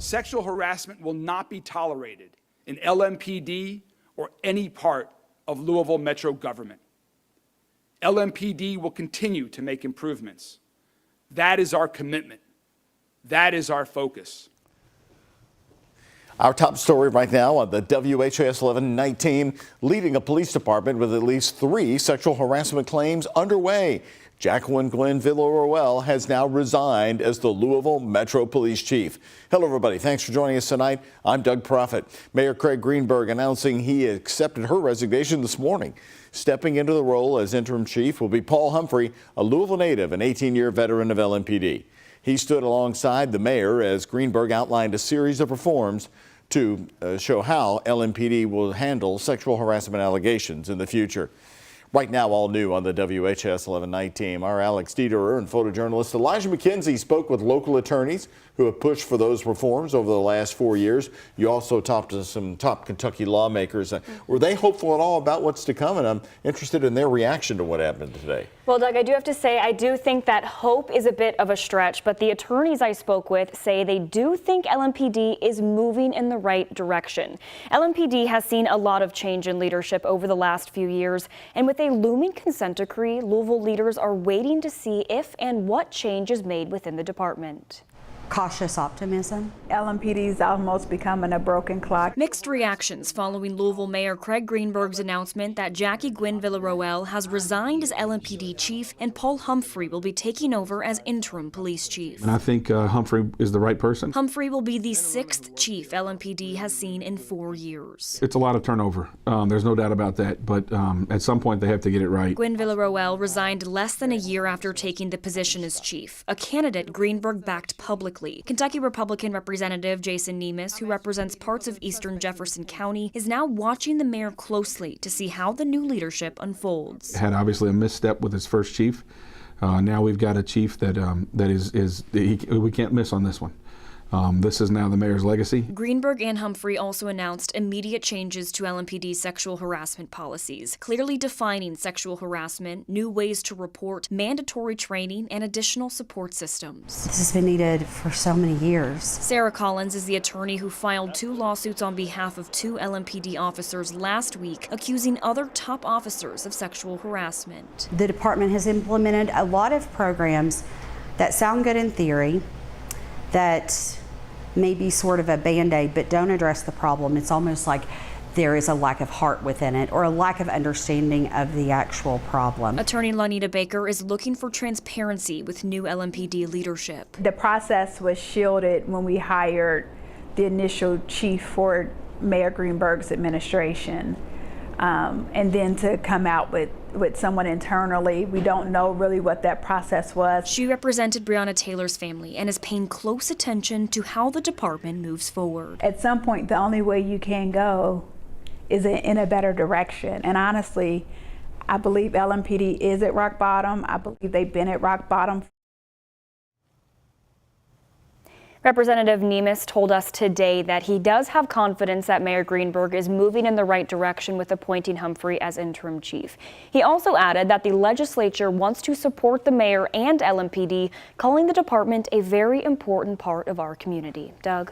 Sexual harassment will not be tolerated in LMPD or any part of Louisville Metro government. LMPD will continue to make improvements. That is our commitment. That is our focus. Our top story right now on the WHAS 1119, leading a police department with at least 3 sexual harassment claims underway. Jacqueline Glenn Villaroel has now resigned as the Louisville Metro Police Chief. Hello, everybody. Thanks for joining us tonight. I'm Doug Proffitt. Mayor Craig Greenberg announcing he accepted her resignation this morning. Stepping into the role as interim chief will be Paul Humphrey, a Louisville native and 18-year veteran of LMPD. He stood alongside the mayor as Greenberg outlined a series of reforms to show how LMPD will handle sexual harassment allegations in the future. Right now, all new on the WHAS 1119, our Alex Dederer and photojournalist Elijah McKenzie spoke with local attorneys who have pushed for those reforms over the last 4 years. You also talked to some top Kentucky lawmakers. Were they hopeful at all about what's to come? And I'm interested in their reaction to what happened today. Well, Doug, I do have to say, I do think that hope is a bit of a stretch, but the attorneys I spoke with say they do think LMPD is moving in the right direction. LMPD has seen a lot of change in leadership over the last few years, and with a looming consent decree, Louisville leaders are waiting to see if and what change is made within the department. Cautious optimism. LMPD's almost becoming a broken clock. Mixed reactions following Louisville Mayor Craig Greenberg's announcement that Jackie Gwen Villaroel has resigned as LMPD chief and Paul Humphrey will be taking over as interim police chief. And I think Humphrey is the right person. Humphrey will be the 6th chief LMPD has seen in 4 years. It's a lot of turnover. There's no doubt about that, but at some point they have to get it right. Gwen Villaroel resigned less than a year after taking the position as chief, a candidate Greenberg backed publicly. Kentucky Republican Representative Jason Nemes, who represents parts of eastern Jefferson County, is now watching the mayor closely to see how the new leadership unfolds. Had obviously a misstep with his first chief. Now we've got a chief that we can't miss on this one. This is now the mayor's legacy. Greenberg and Humphrey also announced immediate changes to LMPD's sexual harassment policies, clearly defining sexual harassment, new ways to report, mandatory training, and additional support systems. This has been needed for so many years. Sarah Collins is the attorney who filed 2 lawsuits on behalf of 2 LMPD officers last week, accusing other top officers of sexual harassment. The department has implemented a lot of programs that sound good in theory, that may be sort of a band-aid, but don't address the problem. It's almost like there is a lack of heart within it or a lack of understanding of the actual problem. Attorney Lonita Baker is looking for transparency with new LMPD leadership. The process was shielded when we hired the initial chief for Mayor Greenberg's administration. And then to come out with someone internally, we don't know really what that process was. She represented Breonna Taylor's family and is paying close attention to how the department moves forward. At some point, the only way you can go is in a better direction. And honestly, I believe LMPD is at rock bottom. I believe they've been at rock bottom. Representative Nemes told us today that he does have confidence that Mayor Greenberg is moving in the right direction with appointing Humphrey as interim chief. He also added that the legislature wants to support the mayor and LMPD, calling the department a very important part of our community. Doug?